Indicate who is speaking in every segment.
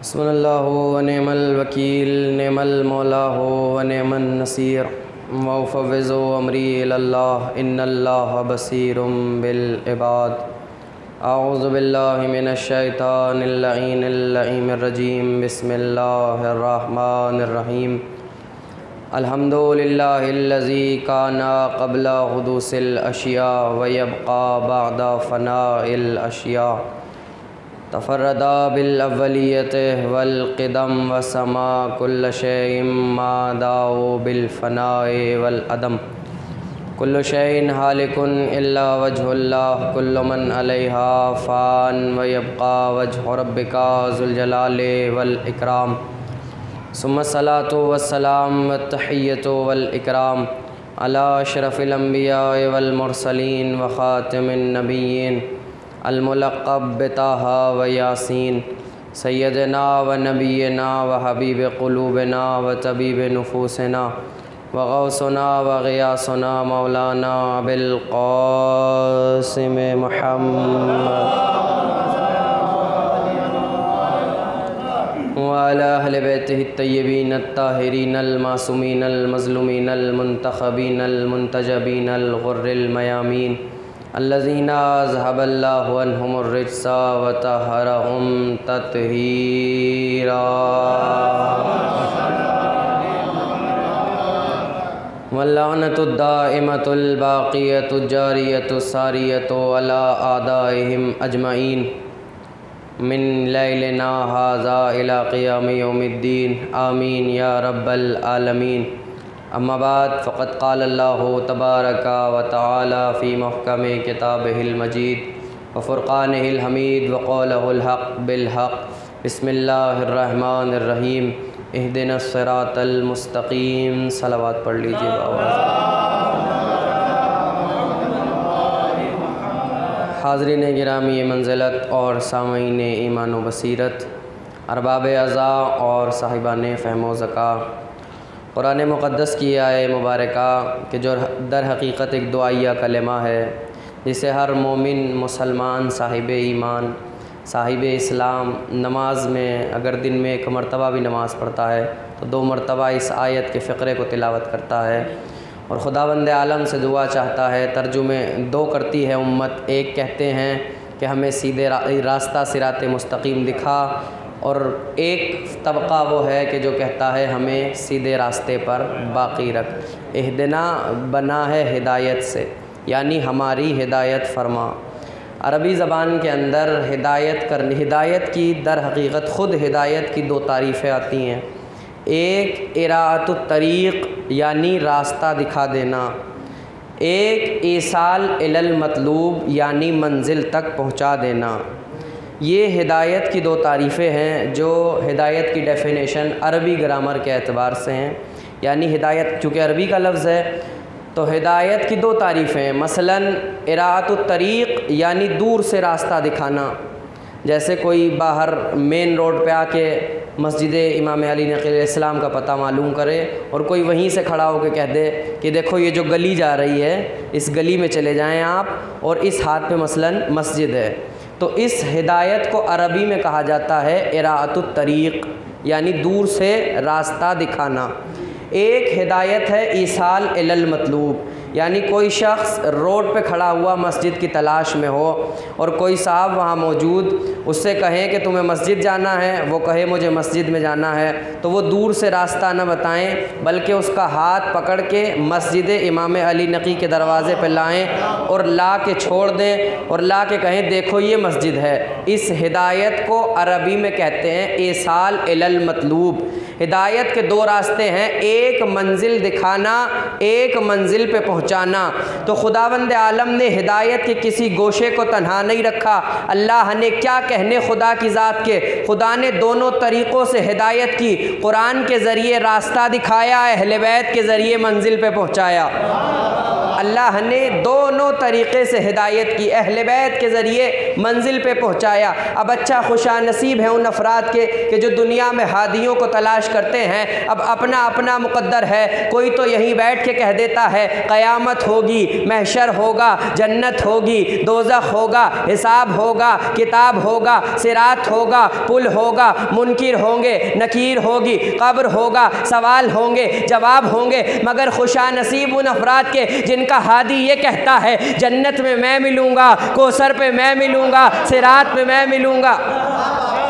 Speaker 1: हस्बुनल्लाहु व निअमल वकील निअमल मौला व निअमन नसीर वफ़व्विज़ु अमरी इलल्लाह इन्नल्लाह बसीरुम बिल इबाद। अऊज़ु बिल्लाहि मिनश शैतानिर लईनिर लईमिर रजीम। बिस्मिल्लाहिर रहमानिर रहीम। अल्हम्दुलिल्लाहिल्लज़ी काना क़ब्ला हुदूसिल अशिया व यब्क़ा बअदा फ़नाइल अशिया। तफ़र्रदा बिल अव्वलियति वल क़िदम व समा कुल्ल शैइन मा दाओ बिल फ़नाए वल अदम। कुल्लु शैइन हालिकुन इल्ला वजहुल्लाह कुल्लु मन अलैहा फ़ान व यब्क़ा वजहु रब्बिका ज़ुल जलाली वल इकराम। सुम्मा सलातु वस्सलाम व तहिय्यतु वल इकराम अला अशरफिल अंबिया वल मुरसलीन व ख़ातिमिन नबिय्यीन अल मुलक़्क़ब बिताहा व यासीन सय्यदना व नबियना व हबीब क़ुलूबिना व तबीब नुफूसिना व गौसना व ग़ियासना मौलाना अबिल क़ासिम मुहम्मद व अला अहलि बैतिहि अत्तय्यबीन अत्ताहिरीन अल मासूमीन अल मज़लूमीन अल मुंतख़बीन अल मुंतजबीन अल गुर्रिल मयामीन अल्लज़ीना अज़हबल्लाहु अन्हुमुर रिज्सा व तहरहुम तत्हीरा। वल्लानतुद दाइमतुल बाक़ियतुज जारियतुस सारियतु अला आदाइहिम अजमईन मिन लैलिना हाज़ा इला क़ियामि यौमिद्दीन आमीन या रब्बल आलमीन। अम्मा बाद फ़क़द क़ाल अल्लाहु तबारका व तआला फ़ी मुहकमि किताबिहिल मजीद व फ़ुरक़ानिहिल हमीद व क़ौलहुल हक़ बिल हक़। बिस्मिल्लाहिर रहमानिर रहीम। इहदिनस सिरातल मुस्तक़ीम। सलावत पढ़ लीजिए बाबा। हाज़रीन गिरामी मंज़िलत और सामईन ईमान व बसीरत, अरबाब अज़ा और साहिबान फ़हम व ज़का, कुरान मुक़द्दस की आय मुबारका कि जो दर हकीकत एक दुआया कलमा है जिसे हर मोमिन मुसलमान साहिब ईमान साहिब इस्लाम नमाज में अगर दिन में एक मरतबा भी नमाज़ पढ़ता है तो 2 मरतबा इस आयत के फ़िक्रे को तिलावत करता है और खुदावंद आलम से दुआ चाहता है। तर्जुमे 2 करती है उम्मत। एक कहते हैं कि हमें सीधे रास्ता सिराते मुस्तकीम दिखा, और एक तबका वो है कि जो कहता है हमें सीधे रास्ते पर बाकी रख। इहदिना बना है हिदायत से, यानी हमारी हिदायत फरमा। अरबी ज़बान के अंदर हिदायत की दर हकीकत ख़ुद हिदायत की 2 तारीफ़ें आती हैं। एक इराअतुत तरीक़ यानी रास्ता दिखा देना, एक ईसाल इलल मतलूब यानी मंजिल तक पहुँचा देना। ये हिदायत की 2 तारीफ़ें हैं जो हिदायत की डेफिनेशन अरबी ग्रामर के एतबार से हैं। यानी हिदायत चूँकि अरबी का लफ्ज़ है तो हिदायत की 2 तारीफ़ें हैं। मसलन इराअतुत तरीक़ यानी दूर से रास्ता दिखाना, जैसे कोई बाहर मेन रोड पे आके मस्जिद इमाम अली नक़ील इस्लाम का पता मालूम करे और कोई वहीं से खड़ा होकर कह दे कि देखो ये जो गली जा रही है इस गली में चले जाएं आप और इस हाथ पे मसलन मस्जिद है। तो इस हिदायत को अरबी में कहा जाता है इराअतुत तरीक़ यानी दूर से रास्ता दिखाना। एक हिदायत है ईसाल इलल मतलूब, यानी कोई शख्स रोड पे खड़ा हुआ मस्जिद की तलाश में हो और कोई साहब वहाँ मौजूद उससे कहें कि तुम्हें मस्जिद जाना है, वो कहे मुझे मस्जिद में जाना है, तो वो दूर से रास्ता न बताएं बल्कि उसका हाथ पकड़ के मस्जिद इमाम अली नकी के दरवाज़े पे लाएं और ला के छोड़ दें और ला के कहें देखो ये मस्जिद है। इस हिदायत को अरबी में कहते हैं ईसाल इलल मतलूब। हिदायत के 2 रास्ते हैं, एक मंजिल दिखाना, एक मंजिल पे पहुँचाना। तो खुदावंद आलम ने हिदायत के किसी गोशे को तन्हा नहीं रखा। अल्लाह ने क्या कहने खुदा की ज़ात के, खुदा ने दोनों तरीक़ों से हिदायत की। कुरान के ज़रिए रास्ता दिखाया, अहले बैत के ज़रिए मंजिल पे पहुँचाया। अल्लाह अल्लाह ने दोनों तरीक़े से हिदायत की, अहले बैत के ज़रिए मंजिल पे पहुँचाया। अब अच्छा खुशानसीब है उन अफराद के कि जो दुनिया में हादियों को तलाश करते हैं। अब अपना अपना मुक़द्दर है, कोई तो यहीं बैठ के कह देता है क़यामत होगी, महशर होगा, जन्नत होगी, दोज़ख होगा, हिसाब होगा, किताब होगा, सिरात होगा, पुल होगा, मुनकिर होंगे, नकीर होगी, कब्र होगा, सवाल होंगे, जवाब होंगे। मगर खुशानसीब उन अफराद के जिनका हादी ये कहता है जन्नत में मैं मिलूँगा, कौसर पे मैं मिलूँगा, सिरात पे मैं मिलूँगा।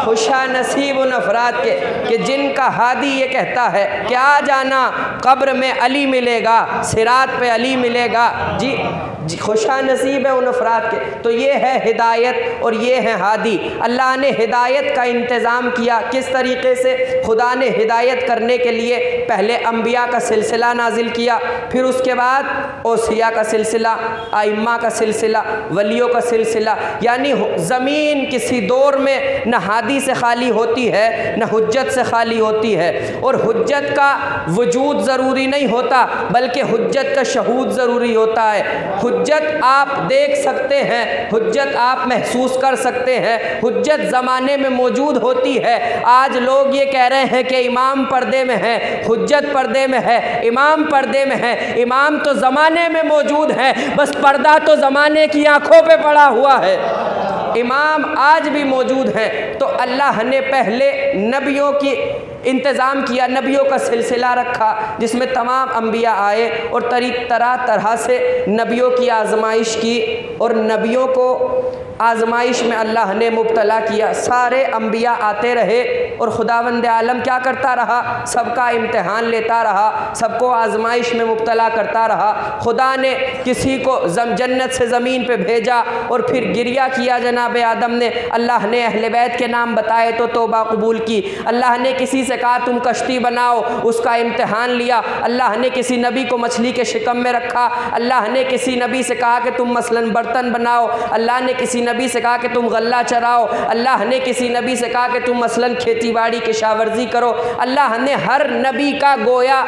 Speaker 1: खुशानसीब उन अफराद के कि जिनका हादी ये कहता है कि आ जाना, कब्र में अली मिलेगा, सिरात पे अली मिलेगा। जी खुशानसीब है उन अफराद के। तो ये है हिदायत और ये है हादी। अल्लाह ने हिदायत का इंतज़ाम किया किस तरीक़े से? खुदा ने हिदायत करने के लिए पहले अम्बिया का सिलसिला नाजिल किया, फिर उसके बाद औसिया का सिलसिला, आइम्मा का सिलसिला, वलियों का सिलसिला। यानी ज़मीन किसी दौर में न हादी से खाली होती है न हुज्जत से खाली होती है। और हुज्जत का वजूद ज़रूरी नहीं होता बल्कि हुज्जत का शहूद ज़रूरी होता है। हुज्जत आप देख सकते हैं, हुज्जत आप महसूस कर सकते हैं, हुज्जत ज़माने में मौजूद होती है। आज लोग ये कह रहे हैं कि इमाम पर्दे में है, हुज्जत पर्दे में है, इमाम पर्दे में है। इमाम तो ज़माने में मौजूद है, बस पर्दा तो ज़माने की आँखों पे पड़ा हुआ है। इमाम आज भी मौजूद हैं। तो अल्लाह ने पहले नबियों की इंतज़ाम किया, नबियों का सिलसिला रखा जिसमें तमाम अंबिया आए और तरह तरह से नबियों की आजमाइश की। और नबियों को आजमाइश में अल्लाह ने मुब्तला किया। सारे अंबिया आते रहे और खुदावंद आलम क्या करता रहा? सबका इम्तिहान लेता रहा, सबको आजमाइश में मुब्तला करता रहा। खुदा ने किसी को जन्नत से ज़मीन पे भेजा और फिर गिरिया किया जनाब आदम ने। अल्लाह ने अहले बैत के नाम बताए तो तौबा कबूल की। अल्लाह ने किसी से कहा तुम कश्ती बनाओ, उसका इम्तिहान लिया। अल्लाह ने किसी नबी को मछली के शिकम में रखा। अल्लाह ने किसी नबी से कहा कि तुम मसलन बर्तन बनाओ। अल्लाह ने किसी नबी से कहा कि तुम गल्ला चराओ। अल्लाह ने किसी नबी से कहा कि तुम मसलन खेती बाड़ी की शावर्जी करो। अल्लाह ने हर नबी का गोया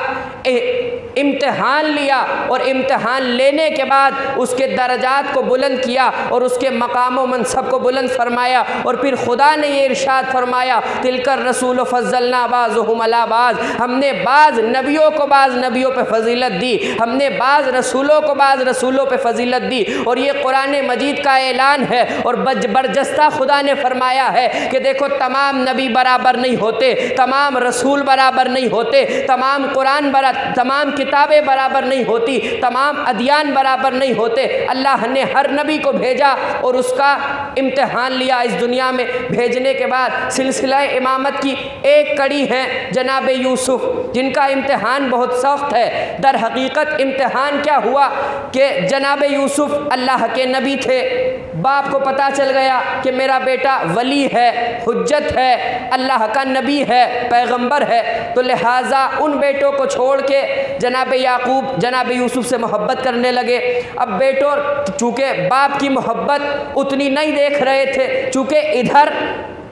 Speaker 1: इम्तिहान लिया और इम्तिहान लेने के बाद उसके दर्जात को बुलंद किया और उसके मकाम व मनसब को बुलंद फरमाया। और फिर खुदा ने ये इरशाद फरमाया तिलकर रसूल फज़लना बाज़ुहुम अला बाज़, हमने बाज़ नबियों को बाज़ नबियों पे फजीलत दी, हमने बाज़ रसूलों को बाज़ रसूलों पे फजीलत दी। और ये कुरान मजीद का ऐलान है और बरजस्ता खुदा ने फरमाया है कि देखो तमाम नबी बराबर नहीं होते, तमाम रसूल बराबर नहीं होते, तमाम तमाम किताबें बराबर नहीं होती, तमाम अदियान बराबर नहीं होते। अल्लाह ने हर नबी को भेजा और उसका इम्तिहान लिया। इस दुनिया में भेजने के बाद सिलसिला इमामत की एक कड़ी है जनाब यूसुफ, जिनका इम्तिहान बहुत सख्त है। दर हकीकत इम्तिहान क्या हुआ कि जनाब यूसुफ अल्लाह के नबी थे। बाप को पता चल गया कि मेरा बेटा वली है, हुज्जत है, अल्लाह का नबी है, पैगंबर है। तो लिहाजा उन बेटों को छोड़ के जनाब याकूब जनाब यूसुफ से मोहब्बत करने लगे। अब बेटों चूँकि बाप की मोहब्बत उतनी नहीं देख रहे थे, चूँकि इधर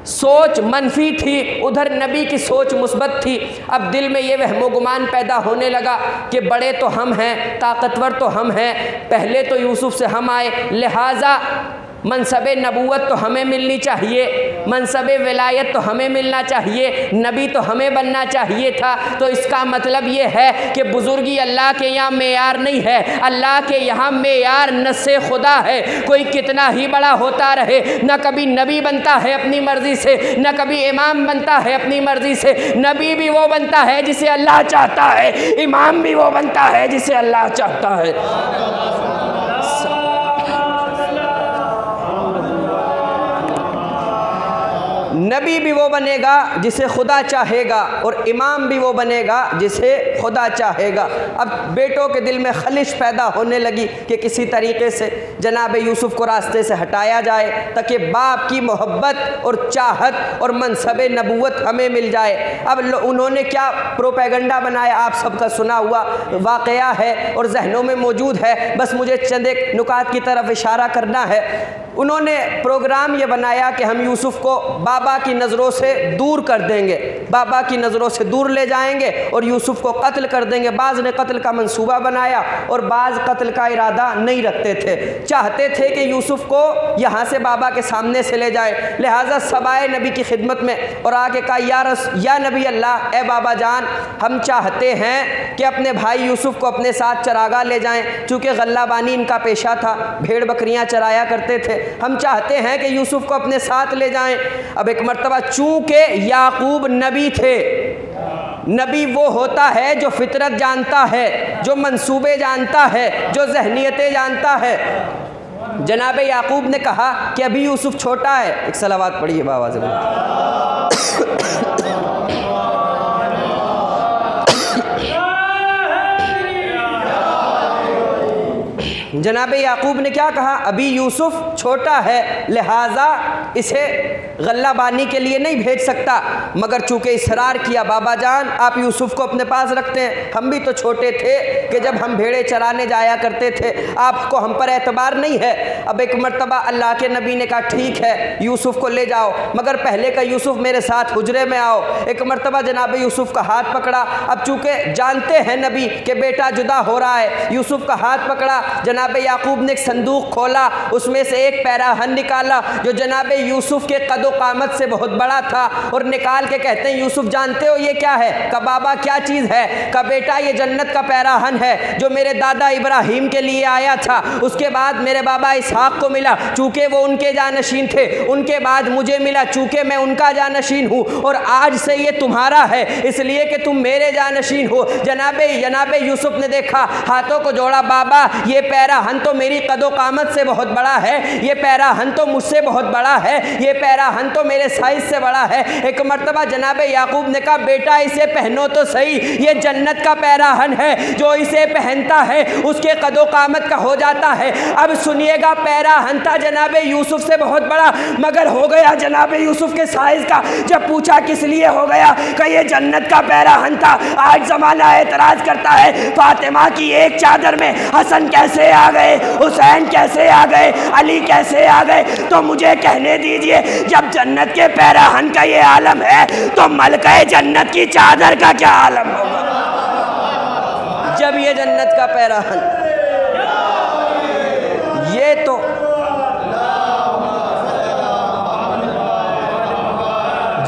Speaker 1: सोच मनफी थी, उधर नबी की सोच मुस्बत थी। अब दिल में ये वहमो गुमान पैदा होने लगा कि बड़े तो हम हैं, ताकतवर तो हम हैं, पहले तो यूसुफ से हम आए, लिहाजा मनसबे नबूवत तो हमें मिलनी चाहिए, मनसबे विलायत तो हमें मिलना चाहिए, नबी तो हमें बनना चाहिए था। तो इसका मतलब ये है कि बुज़ुर्गी अल्लाह के यहाँ मेयार नहीं है, अल्लाह के यहाँ मेयार नस्से खुदा है। कोई कितना ही बड़ा होता रहे, न कभी नबी बनता है अपनी मर्ज़ी से, न कभी इमाम बनता है अपनी मर्ज़ी से। नबी भी वो बनता है जिसे अल्लाह चाहता है, इमाम भी वो बनता है जिसे अल्लाह चाहता है। नबी भी वो बनेगा जिसे खुदा चाहेगा और इमाम भी वो बनेगा जिसे खुदा चाहेगा। अब बेटों के दिल में खलिश पैदा होने लगी कि किसी तरीके से जनाब यूसुफ को रास्ते से हटाया जाए ताकि बाप की मोहब्बत और चाहत और मनसब नबूवत हमें मिल जाए। अब उन्होंने क्या प्रोपेगेंडा बनाया, आप सबका सुना हुआ वाक़या है और जहनों में मौजूद है। बस मुझे चंद एक नुकात की तरफ इशारा करना है। उन्होंने प्रोग्राम ये बनाया कि हम यूसुफ को बाबा की नज़रों से दूर कर देंगे, बाबा की नज़रों से दूर ले जाएंगे और यूसुफ को कत्ल कर देंगे। बाज़ ने कत्ल का मंसूबा बनाया और बाज़ कत्ल का इरादा नहीं रखते थे, चाहते थे कि यूसुफ़ को यहाँ से बाबा के सामने से ले जाए। लिहाजा सब आए नबी की खिदमत में और आके कहा, या नबी अल्लाह, ए बाबा जान, हम चाहते हैं कि अपने भाई यूसुफ़ को अपने साथ चरागा ले जाएं, चूँकि गल्लाबानी इनका पेशा था, भेड़ बकरियां चराया करते थे। हम चाहते हैं कि यूसुफ़ को अपने साथ ले जाएं। अब एक मर्तबा चूँकि याकूब नबी थे, नबी वो होता है जो फितरत जानता है, जो मंसूबे जानता है, जो जहनीतें जानता है। जनाब याकूब ने कहा कि अभी यूसुफ़ छोटा है। एक सलावत पढ़िए बाबा से। जनाब याकूब ने क्या कहा, अभी यूसुफ़ छोटा है, लिहाजा इसे गल्लाबानी के लिए नहीं भेज सकता। मगर चूँकि इसरार किया, बाबा जान आप यूसुफ़ को अपने पास रखते हैं, हम भी तो छोटे थे कि जब हम भेड़े चराने जाया करते थे, आपको हम पर एतबार नहीं है। अब एक मर्तबा अल्लाह के नबी ने कहा, ठीक है यूसुफ़ को ले जाओ, मगर पहले का यूसुफ़ मेरे साथ हुजरे में आओ। एक मर्तबा जनाब यूसुफ़ का हाथ पकड़ा। अब चूँकि जानते हैं नबी कि बेटा जुदा हो रहा है, यूसुफ़ का हाथ पकड़ा। जनाब याकूब ने एक संदूक खोला, उसमें से एक पैराहन निकाला जो जनाब यूसुफ़ के कदो कामत से बहुत बड़ा था, और निकाल के कहते हैं, यूसुफ़ जानते हो ये क्या है? का बाबा क्या चीज़ है? का बेटा ये जन्नत का पैराहन है जो मेरे दादा इब्राहीम के लिए आया था, उसके बाद मेरे बाबा इसहाक को मिला चूँकि वो उनके जानशीन थे, उनके बाद मुझे मिला चूँकि मैं उनका जानशीन हूँ, और आज से ये तुम्हारा है इसलिए कि तुम मेरे जानशीन हो। जनाब यूसुफ़ ने देखा, हाथों को जोड़ा, बाबा ये पैराहन तो मेरी कदो कामत से बहुत बड़ा है, ये पैराहन तो मुझसे बहुत बड़ा है, ये पैराहन तो मेरे साइज से बड़ा है। एक मर्तबा जनाब याकूब ने कहा, बेटा इसे पहनो तो सही, ये जन्नत का पैराहन है, जो इसे पहनता है उसके कदो कामत का हो जाता है। अब सुनिएगा, पैराहन था जनाब यूसुफ़ से बहुत बड़ा, मगर हो गया जनाब यूसुफ़ के साइज का। जब पूछा किस लिए हो गया, कि ये जन्नत का पैराहन था। आज ज़माना एतराज़ करता है, फातिमा की एक चादर में हसन कैसे आ गए, हुसैन कैसे आ गए, अली कैसे आ गए। तो मुझे कहने दीजिए, जब जन्नत के पैराहन का ये आलम है तो मलका जन्नत की चादर का क्या आलम होगा? जब ये जन्नत का पैराहन, ये तो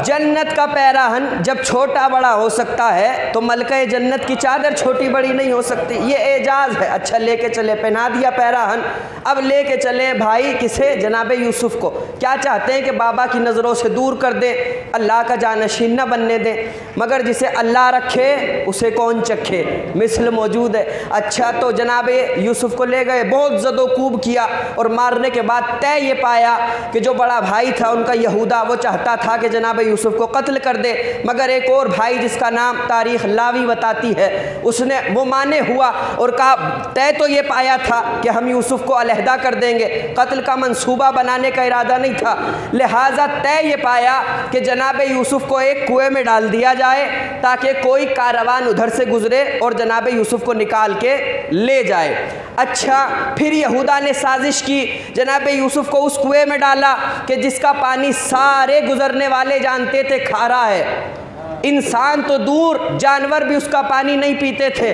Speaker 1: जन्नत का पैराहन जब छोटा बड़ा हो सकता है तो मलका जन्नत की चादर छोटी बड़ी नहीं हो सकती। ये एजाज़ है। अच्छा लेके चले, पहना दिया पैराहन। अब लेके चले भाई किसे, जनाब यूसुफ़ को। क्या चाहते हैं कि बाबा की नज़रों से दूर कर दे, अल्लाह का जानशीन न बनने दें। मगर जिसे अल्लाह रखे उसे कौन चखे, मिसल मौजूद है। अच्छा तो जनाब यूसुफ़ को ले गए, बहुत ज़दोकूब किया, और मारने के बाद तय ये पाया कि जो बड़ा भाई था उनका यहूदा, वो चाहता था कि जनाब यूसुफ़ को कत्ल कर दे। मगर एक और भाई जिसका नाम तारीख़ लावी बताती है, उसने वो माने हुआ और कहा, तय तो ये पाया था कि हम यूसुफ़ को अलहदा कर देंगे, कत्ल का मंसूबा बनाने का इरादा नहीं था। लिहाजा तय ये पाया कि जनाब यूसुफ़ को एक कुएं में डाल दिया जाए ताकि कोई कारवान उधर से गुजरे और जनाब यूसुफ़ को निकाल के ले जाए। अच्छा फिर यहूदा ने साजिश की, जनाब यूसुफ़ को उस कुएं में डाला कि जिसका पानी सारे गुजरने वाले जानते थे खारा है, इंसान तो दूर जानवर भी उसका पानी नहीं पीते थे।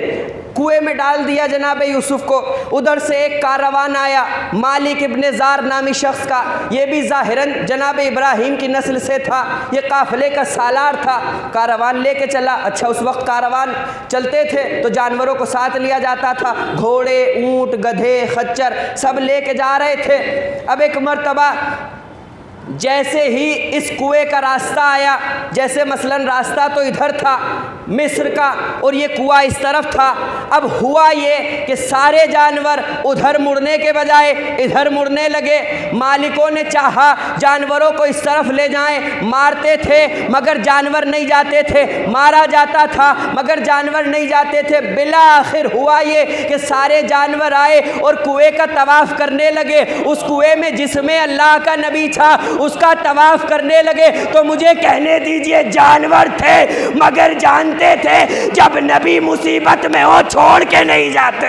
Speaker 1: कुएं में डाल दिया जनाब यूसुफ़ को। उधर से एक कारवान आया, मालिक इब्ने ज़ार नामी शख्स का, ये भी ज़ाहिरन जनाब इब्राहीम की नस्ल से था, ये काफ़िले का सालार था। कारवान लेके चला। अच्छा उस वक्त कारवान चलते थे तो जानवरों को साथ लिया जाता था, घोड़े, ऊँट, गधे, खच्चर सब लेके जा रहे थे। अब एक मर्तबा जैसे ही इस कुएं का रास्ता आया, जैसे मसलन रास्ता तो इधर था मिस्र का और ये कुआं इस तरफ था, अब हुआ ये कि सारे जानवर उधर मुड़ने के बजाय इधर मुड़ने लगे। मालिकों ने चाहा जानवरों को इस तरफ ले जाएं, मारते थे मगर जानवर नहीं जाते थे, मारा जाता था मगर जानवर नहीं जाते थे। बिला आखिर हुआ ये कि सारे जानवर आए और कुएं का तवाफ़ करने लगे। उस कुएं में जिसमें अल्लाह का नबी था उसका तवाफ़ करने लगे। तो मुझे कहने दीजिए, जानवर थे मगर जानते थे जब नबी मुसीबत में हो छोड़ के नहीं जाते।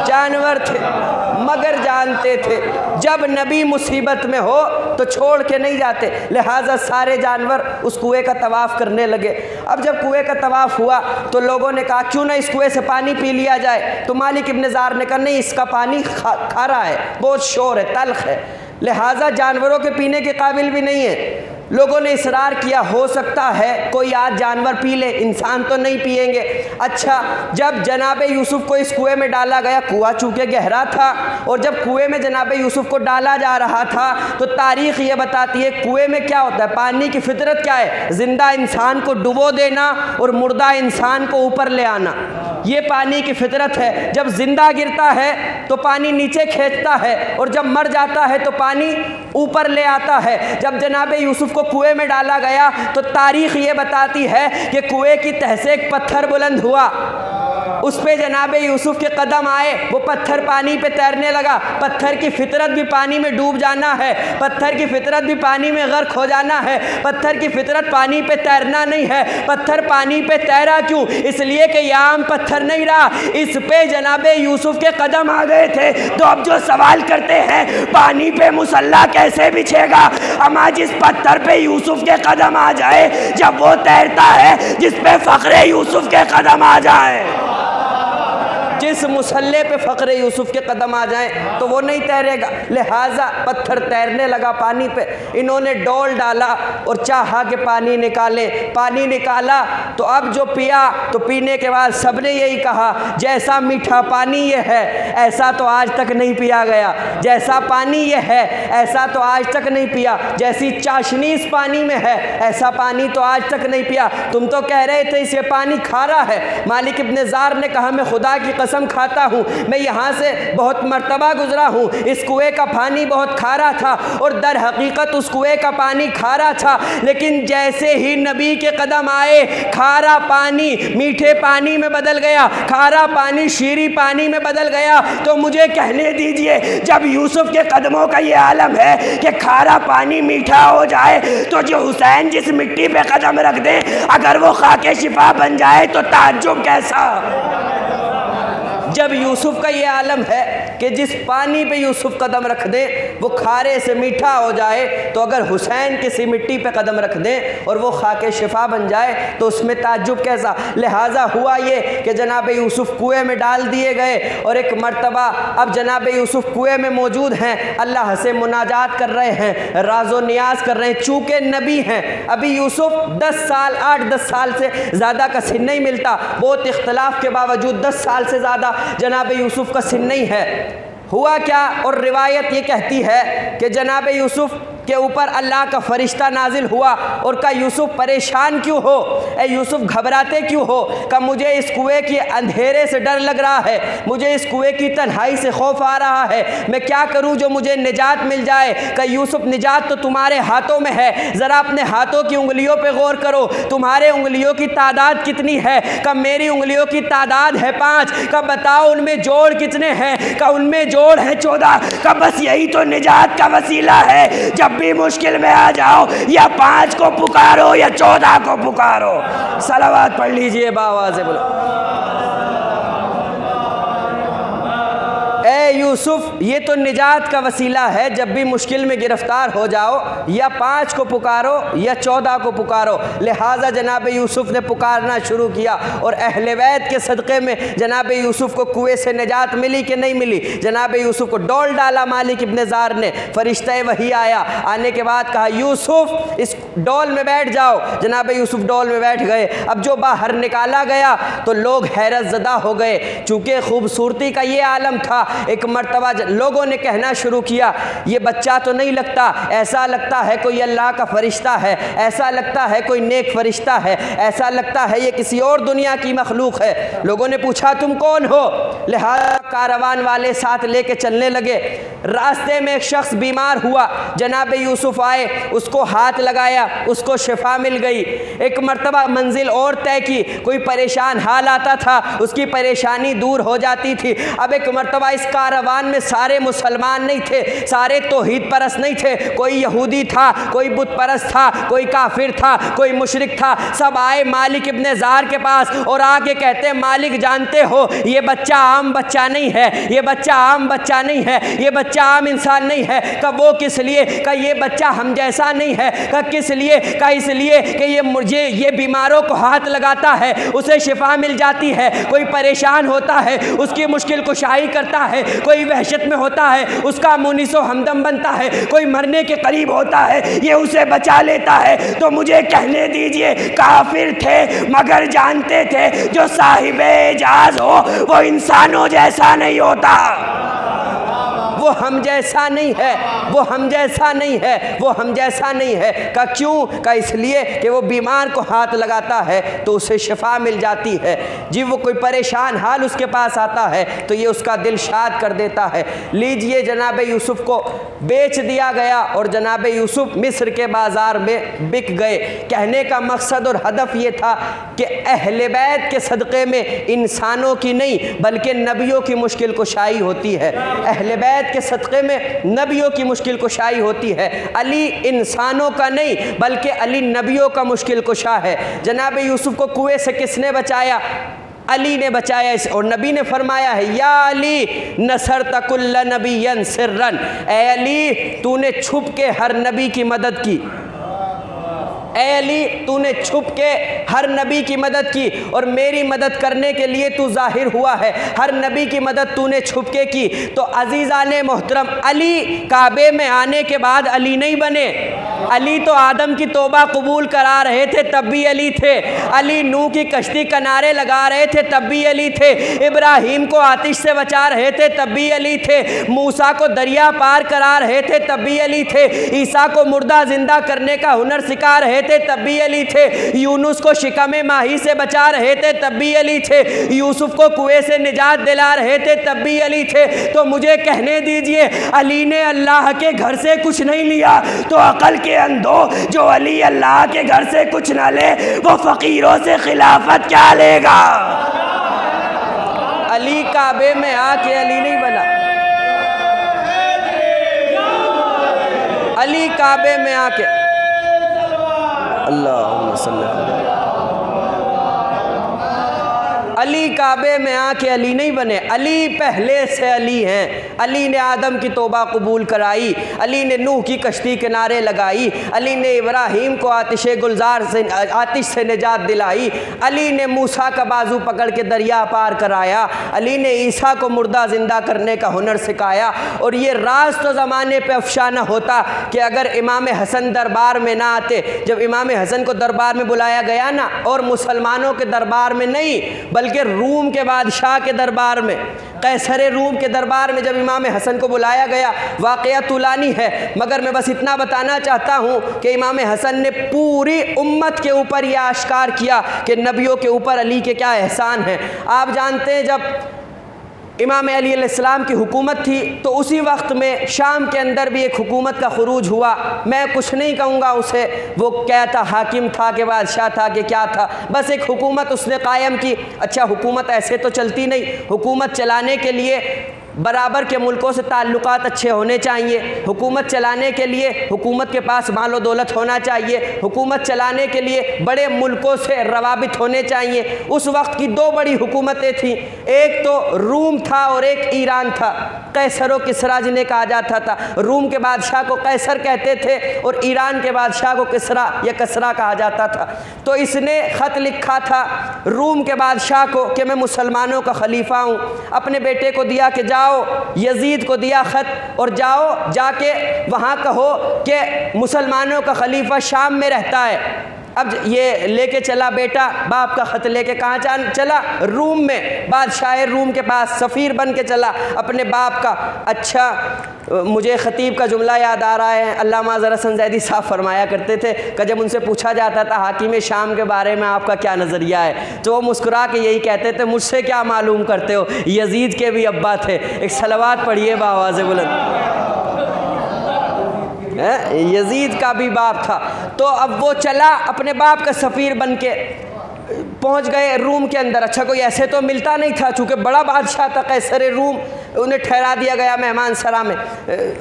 Speaker 1: जानवर थे मगर जानते थे जब नबी मुसीबत में हो तो छोड़ के नहीं जाते, लिहाजा सारे जानवर उस कुएं का तवाफ़ करने लगे। अब जब कुएं का तवाफ़ हुआ तो लोगों ने कहा क्यों ना इस कुएं से पानी पी लिया जाए। तो मालिक इब्न ज़ार ने कहा नहीं, इसका पानी खारा है, बहुत शोर है, तल्ख है, लिहाजा जानवरों के पीने के काबिल भी नहीं है। लोगों ने इसरार किया, हो सकता है कोई आज जानवर पी ले, इंसान तो नहीं पिएंगे। अच्छा, जब जनाब यूसुफ को इस कुएं में डाला गया, कुआं चूँकि गहरा था, और जब कुएं में जनाब यूसुफ को डाला जा रहा था तो तारीख़ ये बताती है कुएं में क्या होता है, पानी की फितरत क्या है, ज़िंदा इंसान को डुबो देना और मुर्दा इंसान को ऊपर ले आना, ये पानी की फितरत है। जब ज़िंदा गिरता है तो पानी नीचे खींचता है, और जब मर जाता है तो पानी ऊपर ले आता है। जब जनाब यूसुफ को कुएं में डाला गया तो तारीख़ ये बताती है कि कुएं की तह से एक पत्थर बुलंद हुआ, उस पे जनाब यूसुफ के कदम आए, वो पत्थर पानी पे तैरने लगा। पत्थर की फितरत भी पानी में डूब जाना है, पत्थर की फितरत भी पानी में गर्क हो जाना है, पत्थर की फितरत पानी पे तैरना नहीं है। पत्थर पानी पे तैरा क्यों? इसलिए कि यह आम पत्थर नहीं रहा, इस पे जनाब यूसुफ के कदम आ गए थे। तो अब जो सवाल करते हैं पानी पे मुसल्ला कैसे बिछेगा, अमा जिस पत्थर पे यूसुफ के कदम आ जाए, जब वो तैरता है जिस पे फ़ख्रे यूसुफ के कदम आ जाए, जिस मुसल्ले पे फ़ख्रे यूसुफ के कदम आ जाएं तो वो नहीं तैरेगा। लिहाजा पत्थर तैरने लगा पानी पे। इन्होंने डोल डाला और चाहा कि पानी निकाले, पानी निकाला तो अब जो पिया तो पीने के बाद सबने यही कहा जैसा मीठा पानी ये है ऐसा तो आज तक नहीं पिया गया, जैसा पानी ये है ऐसा तो आज तक नहीं पिया, जैसी चाशनी इस पानी में है ऐसा पानी तो आज तक नहीं पिया। तुम तो कह रहे थे इसे पानी खारा है। मालिक इब्न ज़ार ने कहा मैं खुदा की कसम खाता हूँ, मैं यहाँ से बहुत मर्तबा गुजरा हूँ, इस कुएं का पानी बहुत खारा था और दर हकीकत उस कुएं का पानी खारा था, लेकिन जैसे ही नबी के कदम आए खारा पानी मीठे पानी में बदल गया, खारा पानी शीरी पानी में बदल गया। तो मुझे कहने दीजिए जब यूसुफ के कदमों का ये आलम है कि खारा पानी मीठा हो जाए, तो जो हुसैन जिस मिट्टी पे कदम रख दे अगर वो खाके शिफा बन जाए तो ताज्जुब कैसा। जब यूसुफ का ये आलम है कि जिस पानी पे यूसुफ कदम रख दे वो खारे से मीठा हो जाए, तो अगर हुसैन किसी मिट्टी पे कदम रख दें और वो खाके शिफा बन जाए तो उसमें ताज्जुब कैसा। लिहाजा हुआ ये कि जनाब यूसुफ कुएं में डाल दिए गए और एक मर्तबा अब जनाब यूसुफ कुएं में मौजूद हैं, अल्लाह से मुनाजात कर रहे हैं, राज़ो नियाज कर रहे हैं। चूँकि नबी हैं, अभी यूसुफ 10 साल 8-10 साल से ज़्यादा का सिन नहीं मिलता, बहुत इख्तलाफ के बावजूद 10 साल से ज़्यादा जनाब यूसुफ का सिन नहीं है। हुआ क्या, और रिवायत ये कहती है कि जनाब यूसुफ के ऊपर अल्लाह का फरिश्ता नाजिल हुआ और कहा यूसुफ परेशान क्यों हो, ए यूसुफ घबराते क्यों हो। कहा मुझे इस कुएं के अंधेरे से डर लग रहा है, मुझे इस कुएं की तन्हाई से खौफ आ रहा है, मैं क्या करूं जो मुझे निजात मिल जाए। कहा यूसुफ निजात तो तुम्हारे हाथों में है, ज़रा अपने हाथों की उंगलियों पर गौर करो, तुम्हारे उंगलियों की तादाद कितनी है। कहा मेरी उंगलियों की तादाद है 5। कहा बताओ उनमें जोड़ कितने हैं। कहा उनमें जोड़ है 14। कहा बस यही तो निजात का वसीला है, जब भी मुश्किल में आ जाओ या 5 को पुकारो या 14 को पुकारो। सलावत पढ़ लीजिए बावाज़ बोलो। ए यूसुफ ये तो निजात का वसीला है, जब भी मुश्किल में गिरफ्तार हो जाओ या 5 को पुकारो या 14 को पुकारो। लिहाजा जनाब यूसुफ ने पुकारना शुरू किया और अहले बैत के सदक़े में जनाब यूसुफ को कुएं से निजात मिली कि नहीं मिली। जनाब यूसुफ को डोल डाला मालिक इब्न ज़ार ने, फरिश्ता वही आया, आने के बाद कहा यूसुफ इस डोल में बैठ जाओ। जनाब यूसुफ डोल में बैठ गए। अब जो बाहर निकाला गया तो लोग हैरत ज़दा हो गए, चूँकि खूबसूरती का ये आलम था। एक मर्तबा लोगों ने कहना शुरू किया ये बच्चा तो नहीं लगता, ऐसा लगता है कोई अल्लाह का फरिश्ता है, ऐसा लगता है कोई नेक फरिश्ता है, ऐसा लगता है ये किसी और दुनिया की मखलूक है। लोगों ने पूछा तुम कौन हो। लिहाजा कारवान वाले साथ लेके चलने लगे। रास्ते में एक शख्स बीमार हुआ, जनाब यूसुफ आए, उसको हाथ लगाया, उसको शिफा मिल गई। एक मर्तबा मंजिल और तय की, कोई परेशान हाल आता था, उसकी परेशानी दूर हो जाती थी। अब एक मर्तबा इस कारवान में सारे मुसलमान नहीं थे, सारे तौहीद परस्त नहीं थे, कोई यहूदी था, कोई बुत परस्त था, कोई काफिर था, कोई मुशरिक था। सब आए मालिक इब्ने ज़ार के पास और आके कहते हैं, मालिक जानते हो ये बच्चा आम बच्चा नहीं है, ये बच्चा आम बच्चा नहीं है, ये बच्चा आम इंसान नहीं है। कब वो किस लिए? का ये बच्चा हम जैसा नहीं है। का किस लिए? का इसलिए कि ये बीमारों को हाथ लगाता है, उसे शिफा मिल जाती है। कोई परेशान होता है, उसकी मुश्किल कुशाई करता है। कोई वहशत में होता है, उसका मुनीसो हमदम बनता है। कोई मरने के करीब होता है, ये उसे बचा लेता है। तो मुझे कहने दीजिए, काफिर थे मगर जानते थे जो साहिबे एजाज हो वो इंसानों जैसा नहीं होता, वो हम जैसा नहीं है, वो हम जैसा नहीं है, वो हम जैसा नहीं है। का क्यों? का इसलिए कि वो बीमार को हाथ लगाता है तो उसे शिफा मिल जाती है। जी वो कोई परेशान हाल उसके पास आता है तो ये उसका दिल शाद कर देता है। लीजिए, जनाब यूसुफ को बेच दिया गया और जनाब यूसुफ मिस्र के बाज़ार में बिक गए। कहने का मकसद और हदफ ये था कि अहले बैत के सदक़े में इंसानों की नहीं बल्कि नबियों की मुश्किल कुशाई होती है। अहले बैत के सदक़े में नबियों की मुश्किल कुशाई होती है। अली इंसानों का नहीं बल्कि अली नबियों का मुश्किल कुशा है। जनाब यूसुफ को कुएं से किसने बचाया? अली ने बचाया। और नबी ने फरमाया है, या अली नसरत कुल्ल नबिय्यन सिर्रन, ए अली तूने छुप के हर नबी की मदद की। ए अली तूने छुप के हर नबी की मदद की और मेरी मदद करने के लिए तू ज़ाहिर हुआ है। हर नबी की मदद तूने छुप के की। तो अज़ीज़ाने मोहतरम, अली काबे में आने के बाद अली नहीं बने। अली तो आदम की तौबा कबूल करा रहे थे तब भी अली थे। अली नूह की कश्ती किनारे लगा रहे थे तब भी अली थे। इब्राहीम को आतिश से बचा रहे थे तब भी अली थे। मूसा को दरिया पार करा रहे थे तब भी अली थे। ईसा को मुर्दा जिंदा करने का हुनर सिखा रहे थे तब भी अली थे। यूनुस को शिकमे माही से बचा रहे थे तब भी अली थे। यूसुफ को कुएं से निजात दिला रहे थे तब भी अली थे। तो मुझे कहने दीजिए, अली ने अल्लाह के घर से कुछ नहीं लिया तो अकल के अंधो जो अली अल्लाह के घर से कुछ ना ले वो फकीरों से खिलाफत क्या लेगा? अली काबे में आके अली नहीं बना। अली काबे में आके अल्लाहुम्मा सल्ली अलैहि, अली काबे में आके अली नहीं बने। अली पहले से अली हैं। अली ने आदम की तौबा कबूल कराई, अली ने नूह की कश्ती किनारे लगाई, अली ने इब्राहीम को आतिश से निजात दिलाई, अली ने मूसा का बाजू पकड़ के दरिया पार कराया, अली ने ईसा को मुर्दा ज़िंदा करने का हुनर सिखाया। और ये राज तो ज़माने पे अफशाना होता कि अगर इमाम हसन दरबार में ना आते। जब इमाम हसन को दरबार में बुलाया गया ना, और मुसलमानों के दरबार में नहीं बल्कि रूम के बादशाह के दरबार में, कैसरे रूम के दरबार में जब इमाम हसन को बुलाया गया, वाक़या तुलानी है मगर मैं बस इतना बताना चाहता हूँ कि इमाम हसन ने पूरी उम्मत के ऊपर यह आश्कार किया कि नबियों के ऊपर अली के क्या एहसान हैं। आप जानते हैं जब इमाम अली अलैहिस्सलाम की हुकूमत थी तो उसी वक्त में शाम के अंदर भी एक हुकूमत का खुरूज हुआ। मैं कुछ नहीं कहूँगा उसे वो क्या था, हाकिम था कि बादशाह था कि क्या था, बस एक हुकूमत उसने कायम की। अच्छा, हुकूमत ऐसे तो चलती नहीं, हुकूमत चलाने के लिए बराबर के मुल्कों से ताल्लुकात अच्छे होने चाहिए। हुकूमत चलाने के लिए हुकूमत के पास मालो दौलत होना चाहिए। हुकूमत चलाने के लिए बड़े मुल्कों से रवाबित होने चाहिए। उस वक्त की दो बड़ी हुकूमतें थीं, एक तो रूम था और एक ईरान था। कैसर व किसरा जिन्हें कहा जाता था। रूम के बादशाह को कैसर कहते थे और ईरान के बादशाह को किसरा या कसरा कहा जाता था। तो इसने ख़त लिखा था रूम के बादशाह को कि मैं मुसलमानों का खलीफा हूँ। अपने बेटे को दिया कि जाओ, यजीद को दिया ख़त और जाओ जाके वहाँ कहो कि मुसलमानों का खलीफा शाम में रहता है। अब ये लेके चला बेटा, बाप का ख़त लेके कहाँ चला? रूम में, बादशाह रूम के पास सफ़ीर बन के चला अपने बाप का। अच्छा, मुझे ख़तीब का जुमला याद आ रहा है, अल्लामा ज़रा हसन ज़ैदी साहब फरमाया करते थे कि जब उनसे पूछा जाता था हाकिम शाम के बारे में आपका क्या नज़रिया है, तो वो मुस्कुरा के यही कहते थे, मुझसे क्या मालूम करते हो, यजीद के भी अब्बा थे। एक सलवात पढ़िए बावाज़ बुलंद। यजीद का भी बाप था। तो अब वो चला अपने बाप का सफ़ीर बन के पहुँच गए रूम के अंदर। अच्छा कोई ऐसे तो मिलता नहीं था, चूँकि बड़ा बादशाह था कैसर रूम, उन्हें ठहरा दिया गया मेहमान सरा में।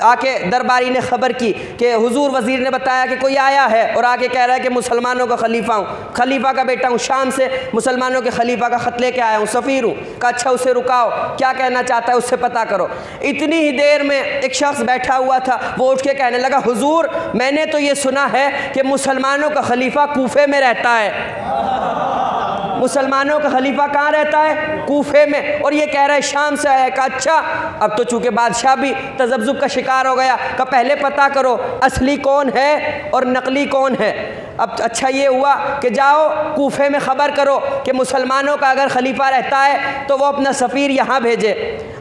Speaker 1: आके दरबारी ने ख़बर की कि हुजूर वज़ीर ने बताया कि कोई आया है और आके कह रहा है कि मुसलमानों का खलीफा हूँ, खलीफा का बेटा हूँ, शाम से मुसलमानों के खलीफा का ख़त लेके आया हूँ, सफ़ीर हूँ। कहा अच्छा उसे रुकाओ, क्या कहना चाहता है उससे पता करो। इतनी ही देर में एक शख्स बैठा हुआ था, वो उठ के कहने लगा हुजूर मैंने तो ये सुना है कि मुसलमानों का खलीफा कूफे में रहता है। मुसलमानों का खलीफा कहाँ रहता है? कूफे में। और ये कह रहा है शाम से आया। का अच्छा। अब तो चूँकि बादशाह भी तज़ब्ज़ुब का शिकार हो गया, का पहले पता करो असली कौन है और नकली कौन है। अब अच्छा ये हुआ कि जाओ कूफे में ख़बर करो कि मुसलमानों का अगर खलीफा रहता है तो वो अपना सफ़ीर यहाँ भेजे।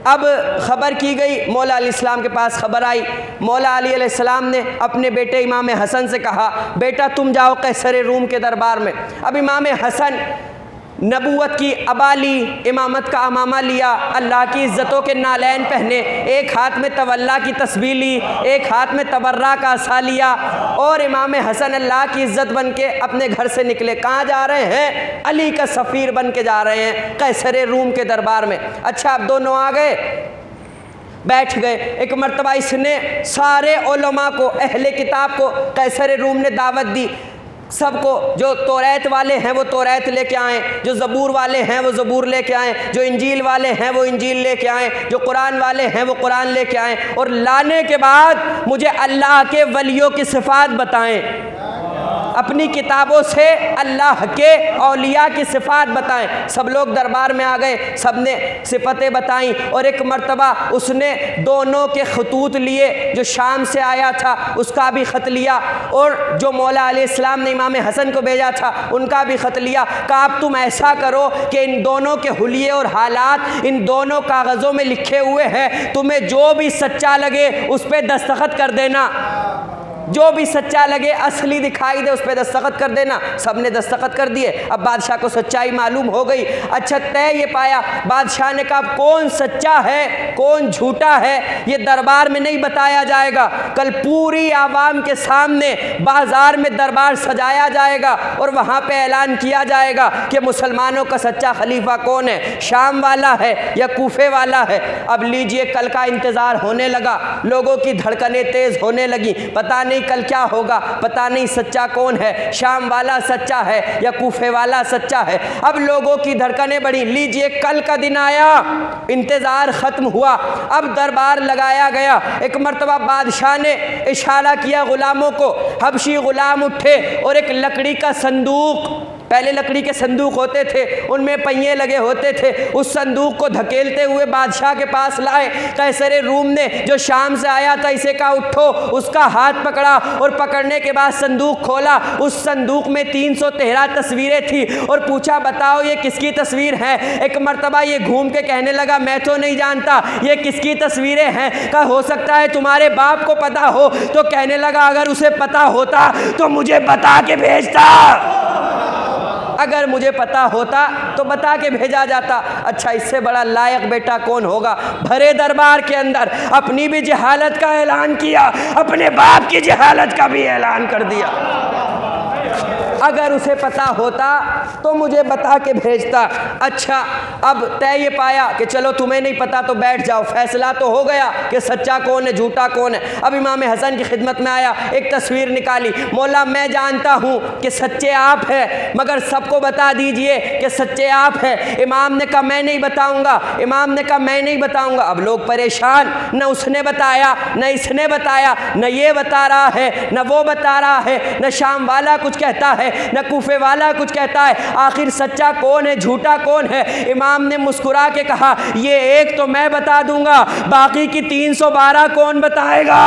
Speaker 1: अब ख़बर की गई, मौला अली इस्लाम के पास ख़बर आई। मौला अली अलैहिस्सलाम ने अपने बेटे इमाम हसन से कहा बेटा तुम जाओ कैसर रूम के दरबार में। अब इमाम हसन नबूवत की अबाली, इमामत का अमामा लिया, अल्लाह की इज़्ज़तों के नालैन पहने, एक हाथ में तवल्ला की तस्बीह ली, एक हाथ में तबर्रा का असा लिया और इमाम हसन अल्लाह की इज़्ज़त बन के अपने घर से निकले। कहाँ जा रहे हैं? अली का सफ़ीर बन के जा रहे हैं कैसर रूम के दरबार में। अच्छा अब दोनों आ गए, बैठ गए। एक मरतबा इसने सारे उलमा को, अहले किताब को कैसर रूम ने दावत दी। सबको, जो तौरात वाले हैं वो तौरात लेके आएँ, जो ज़बूर वाले हैं वो ज़बूर लेके आएँ, जो इंजील वाले हैं वो इंजील लेके आएँ, जो कुरान वाले हैं वो कुरान लेके आएँ। और लाने के बाद मुझे अल्लाह के वलियों की सिफ़ात बताएँ, अपनी किताबों से अल्लाह के औलिया की सिफ़ात बताएं। सब लोग दरबार में आ गए, सब ने सिफ़तें बताईं। और एक मर्तबा उसने दोनों के खतूत लिए, जो शाम से आया था उसका भी ख़त लिया और जो मौला अलैहिस्सलाम ने इमाम हसन को भेजा था उनका भी ख़त लिया। कहा अब तुम ऐसा करो कि इन दोनों के हुलिये और हालात इन दोनों कागज़ों में लिखे हुए हैं, तुम्हें जो भी सच्चा लगे उस पर दस्तखत कर देना, जो भी सच्चा लगे असली दिखाई दे उस पर दस्तखत कर देना। सब ने दस्तखत कर दिए। अब बादशाह को सच्चाई मालूम हो गई। अच्छा तय ये पाया, बादशाह ने कहा कौन सच्चा है कौन झूठा है ये दरबार में नहीं बताया जाएगा, कल पूरी आवाम के सामने बाज़ार में दरबार सजाया जाएगा और वहाँ पे ऐलान किया जाएगा कि मुसलमानों का सच्चा खलीफा कौन है, शाम वाला है या कूफे वाला है। अब लीजिए कल का इंतज़ार होने लगा, लोगों की धड़कनें तेज़ होने लगी। पता नहीं कल क्या होगा, पता नहीं सच्चा कौन है, शाम वाला सच्चा है या कूफे वाला सच्चा है। अब लोगों की धड़कनें बढ़ी। लीजिए कल का दिन आया, इंतज़ार ख़त्म हुआ, अब दरबार लगाया गया। एक मर्तबा बादशाह ने इशारा किया गुलामों को, हबशी गुलाम उठे और एक लकड़ी का संदूक, पहले लकड़ी के संदूक होते थे उनमें पहिए लगे होते थे, उस संदूक को धकेलते हुए बादशाह के पास लाए। कैसर रूम ने जो शाम से आया था इसे कहा उठो, उसका हाथ पकड़ा और पकड़ने के बाद संदूक खोला। उस संदूक में 313 तस्वीरें थी और पूछा बताओ ये किसकी तस्वीर है। एक मर्तबा ये घूम के कहने लगा मैं तो नहीं जानता ये किसकी तस्वीरें हैं। कहा हो सकता है तुम्हारे बाप को पता हो। तो कहने लगा अगर उसे पता होता तो मुझे बता के भेजता, अगर मुझे पता होता तो बता के भेजा जाता। अच्छा इससे बड़ा लायक बेटा कौन होगा। भरे दरबार के अंदर अपनी भी जहालत का ऐलान किया, अपने बाप की जहालत का भी ऐलान कर दिया। अगर उसे पता होता तो मुझे बता के भेजता। अच्छा अब तय ये पाया कि चलो तुम्हें नहीं पता तो बैठ जाओ, फैसला तो हो गया कि सच्चा कौन है झूठा कौन है। अब इमाम हसन की खिदमत में आया, एक तस्वीर निकाली, मौला मैं जानता हूँ कि सच्चे आप हैं मगर सबको बता दीजिए कि सच्चे आप हैं। इमाम ने कहा मैं नहीं बताऊँगा, इमाम ने कहा मैं नहीं बताऊँगा। अब लोग परेशान, न उसने बताया न इसने बताया, न ये बता रहा है न वो बता रहा है, न शाम वाला कुछ कहता है न कूफे वाला कुछ कहता है। आखिर सच्चा कौन है झूठा कौन है। इमाम ने मुस्कुरा के कहा ये एक तो मैं बता दूंगा, बाकी की 312 कौन बताएगा।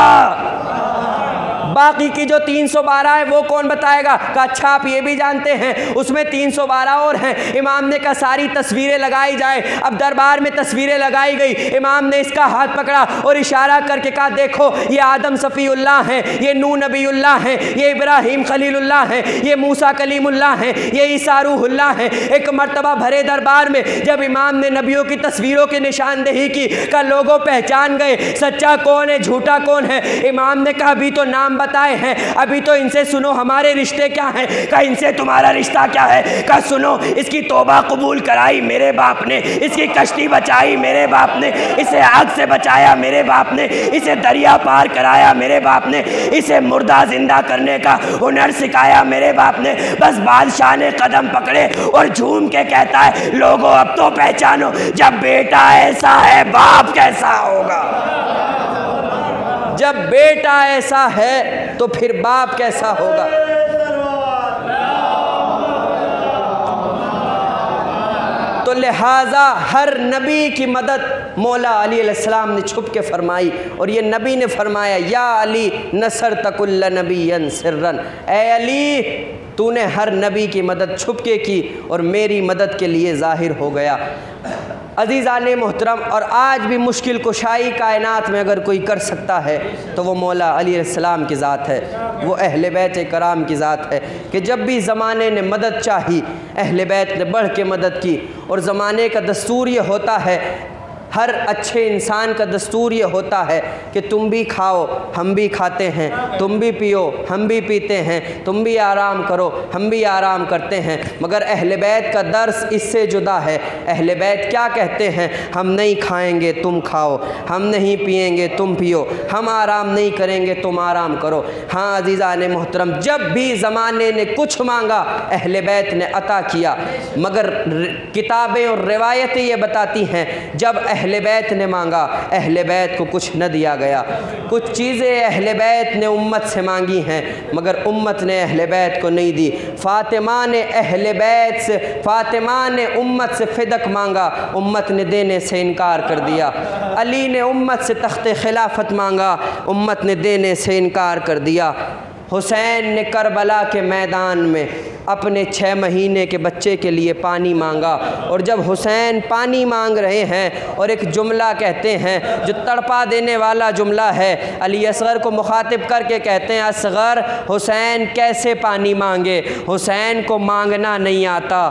Speaker 1: बाकी की जो 312 है वो कौन बताएगा? कहा अच्छा आप ये भी जानते हैं उसमें 312 और हैं। इमाम ने कहा सारी तस्वीरें लगाई जाए। अब दरबार में तस्वीरें लगाई गई। इमाम ने इसका हाथ पकड़ा और इशारा करके कहा देखो ये आदम सफ़ीउल्लाह हैं, ये नूह नबीउल्लाह हैं, ये इब्राहीम खलीलुल्लाह हैं, ये मूसा कलीमुल्लाह हैं, ये ईसा रूहुल्लाह हैं। एक मर्तबा भरे दरबार में जब इमाम ने नबियों की तस्वीरों की निशानदेही की, का लोगों पहचान गए सच्चा कौन है झूठा कौन है। इमाम ने कहा अभी तो नाम बताए हैं, अभी तो इनसे सुनो हमारे रिश्ते क्या हैं। कहा इनसे तुम्हारा रिश्ता क्या है? कहा सुनो इसकी तौबा कबूल कराई मेरे बाप ने, इसकी कश्ती बचाई मेरे बाप ने, इसे आग से बचाया मेरे बाप ने, इसे दरिया पार कराया मेरे बाप ने, इसे मुर्दा जिंदा करने का हुनर सिखाया मेरे बाप ने। बस बादशाह ने कदम पकड़े और झूम के कहता है लोगों अब तो पहचानो, जब बेटा ऐसा है बाप कैसा होगा। जब बेटा ऐसा है तो फिर बाप कैसा होगा। तो लिहाजा हर नबी की मदद मौला अली अलैहिस्सलाम ने छुप के फरमाई। और ये नबी ने फरमाया या अली नसर तकुल्ल नबीयन सिर्रन, ए अली तूने हर नबी की मदद छुप के की और मेरी मदद के लिए ज़ाहिर हो गया। अज़ीज़ान मोहतरम, और आज भी मुश्किल कुशाई कायनात में अगर कोई कर सकता है तो वो मौला अली अलैहिस्सलाम की ज़ात है, वो अहले बैत कराम की ज़ात है कि जब भी ज़माने ने मदद चाही अहले बैत ने बढ़ के मदद की। और ज़माने का दस्तूर ये होता है, हर अच्छे इंसान का दस्तूर ये होता है कि तुम भी खाओ हम भी खाते हैं, तुम भी पियो हम भी पीते हैं, तुम भी आराम करो हम भी आराम करते हैं। मगर अहले बैत का दर्स इससे जुदा है। अहले बैत क्या कहते हैं? हम नहीं खाएंगे तुम खाओ, हम नहीं पिएंगे तुम पियो, हम आराम नहीं करेंगे तुम आराम करो। हाँ अज़ीज़ान मोहतरम, जब भी ज़माने ने कुछ मांगा अहले बैत ने अता किया। मगर किताबें और रिवायतें ये बताती हैं जब अहले बैत ने मांगा अहले बैत को कुछ न दिया गया। कुछ चीज़ें अहले बैत ने उम्मत से मांगी हैं मगर उम्मत ने अहले बैत को नहीं दी। फ़ातिमा ने अहले बैत से, फ़ातिमा ने उम्मत से फ़िदक मांगा, उम्मत ने देने से इनकार कर दिया। अली ने उम्मत से तख्त खिलाफत मांगा, उम्मत ने देने से इनकार कर दिया। हुसैन ने करबला के मैदान में अपने 6 महीने के बच्चे के लिए पानी मांगा। और जब हुसैन पानी मांग रहे हैं और एक जुमला कहते हैं जो तड़पा देने वाला जुमला है, अली असगर को मुखातिब करके कहते हैं असगर हुसैन कैसे पानी मांगे, हुसैन को मांगना नहीं आता।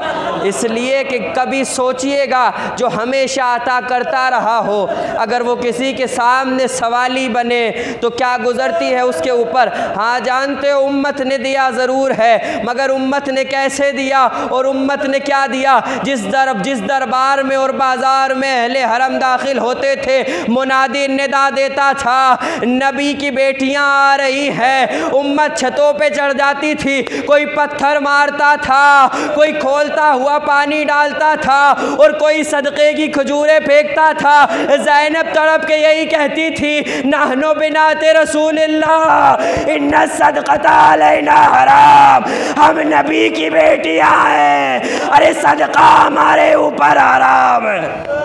Speaker 1: इसलिए कि कभी सोचिएगा जो हमेशा अता करता रहा हो अगर वो किसी के सामने सवाली बने तो क्या गुज़रती है उसके ऊपर। हाँ जानते हो उम्मत ने दिया ज़रूर है मगर उम्मत ने कैसे दिया और उम्मत ने क्या दिया। जिस दरबार में और बाज़ार में अहले हरम दाखिल होते थे मुनादी निदा देता था नबी की बेटियां आ रही हैं, उम्मत छतों पे चढ़ जाती थी, कोई पत्थर मारता था, कोई खोलता हुआ पानी डालता था और कोई सदक़े की खजूरें फेंकता था। ज़ैनब तड़प के यही कहती थी नहनो बिनाते रसूलिल्लाह इन्ना सदक़ता अलैना हराम, हम नबी की बेटियां हैं, अरे सदका हमारे ऊपर हराम है।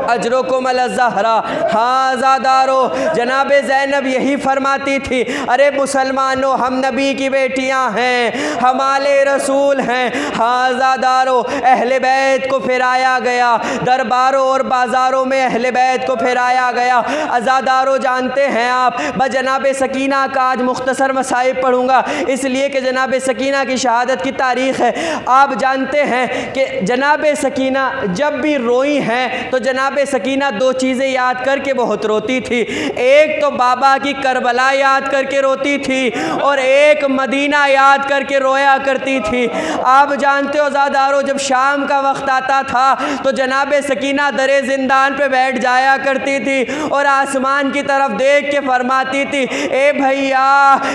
Speaker 1: अजरो को मलज़हरा। हाँ ज़ादारो, जनाब ज़ैनब यही फरमाती थी अरे मुसलमानों हम नबी की बेटियां हैं, हमारे रसूल हैं। हाँ ज़ादारो, अहले बैत को फिराया गया, दरबारों और बाज़ारों में अहले बैत को फिराया गया। अज़ादारो जानते हैं आप, बस जनाब सकीना का आज मुख्तसर मसाइब पढ़ूँगा इसलिए कि जनाब सकीना की शहादत की तारीख़ है। आप जानते हैं कि जनाब सकीना जब भी रोई हैं तो जनाब सकीना 2 चीज़ें याद करके बहुत रोती थी। एक तो बाबा की करबला याद करके रोती थी और एक मदीना याद करके रोया करती थी। आप जानते हो ज़ादारो, जब शाम का वक्त आता था तो जनाब सकीना दरे ज़िंदान पे बैठ जाया करती थी और आसमान की तरफ देख के फरमाती थी ए भैया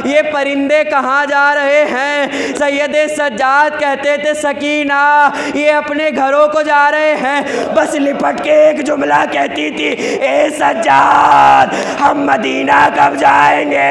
Speaker 1: ये परिंदे कहाँ जा रहे हैं। सैयद सज्जाद कहते थे सकीना ये अपने घरों को जा रहे हैं। बस लिपट के एक जुमला कहती थी ए सज्जाद हम मदीना कब जाएंगे।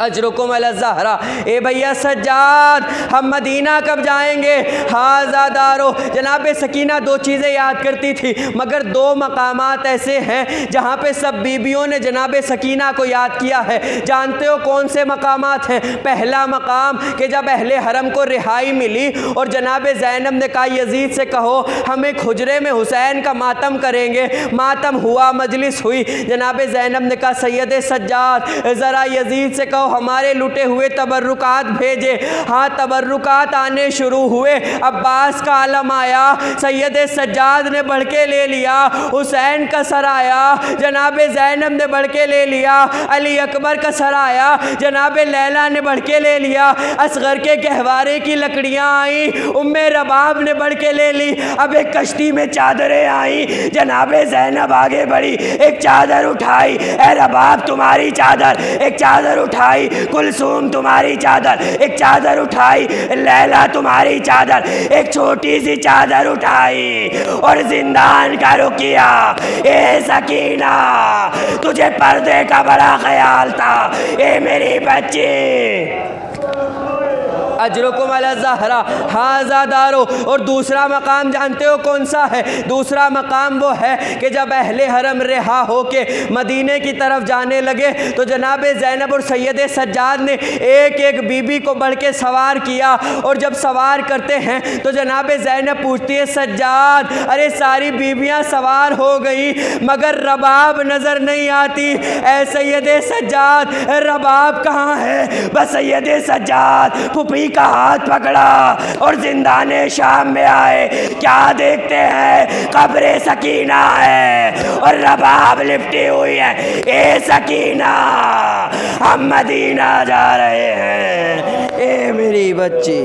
Speaker 1: अजरुकुम अला ज़हरा, ए भैया सज्जाद हम मदीना कब जाएंगे? हाज़ादारो, जनाब सकीना दो चीज़ें याद करती थी, मगर दो मकामात ऐसे हैं जहाँ पे सब बीबियों ने जनाब सकीना को याद किया है। जानते हो कौन से मकामात हैं? पहला मकाम कि जब अहले हरम को रिहाई मिली और जनाब ज़ैनब ने कहा यजीद से कहो हम एक हुजरे में हुसैन का मातम करेंगे। मातम हुआ, मजलिस हुई, जनाब ज़ैनब ने कहा सैयद सज्जाद ज़रा यजीद से कहो हमारे लुटे हुए तबर्रुकात भेजे। हाँ, तबर्रुकात आने शुरू हुए, अब्बास का आलम आया, सैयद सज्जाद ने बढ़ के ले लिया, हुसैन का सर आया, जनाब ज़ैनब ने बढ़ के ले लिया, अली अकबर का सर आया, जनाब लैला ने बढ़ के ले लिया, असगर के गहवारे की लकड़ियाँ आई, उम्मे रबाब ने बढ़ के ले ली। अब एक कश्ती में चादरें आई, जनाब ज़ैनब आगे बढ़ी, एक चादर उठाई, ए रबाब तुम्हारी चादर, एक चादर उठाई, कुलसूम तुम्हारी चादर, एक चादर उठाई, लैला तुम्हारी चादर, एक छोटी सी चादर उठाई और जिंदान का रुख किया। ए सकीना तुझे पर्दे का बड़ा ख्याल था, ए मेरी बच्ची। अजरुकुम अला ज़हरा हाज़ादारो। और दूसरा मकाम जानते हो कौन सा है? दूसरा मकाम वो है कि जब अहले हरम रिहा हो के मदीने की तरफ जाने लगे तो जनाब ज़ैनब और सैयद सज्जाद ने एक एक बीबी को बढ़ के सवार किया। और जब सवार करते हैं तो जनाब ज़ैनब पूछती है सज्जाद अरे सारी बीबियाँ सवार हो गई मगर रबाब नज़र नहीं आती, ऐ सैयद सज्जाद रबाब कहाँ है? बस सैयद सज्जाद फुफी का हाथ पकड़ा और जिंदाने शाम में आए। क्या देखते हैं? कब्रे सकीना है और रबाब लिपटी हुई है। ए सकीना हम मदीना जा रहे हैं, ए मेरी बच्ची।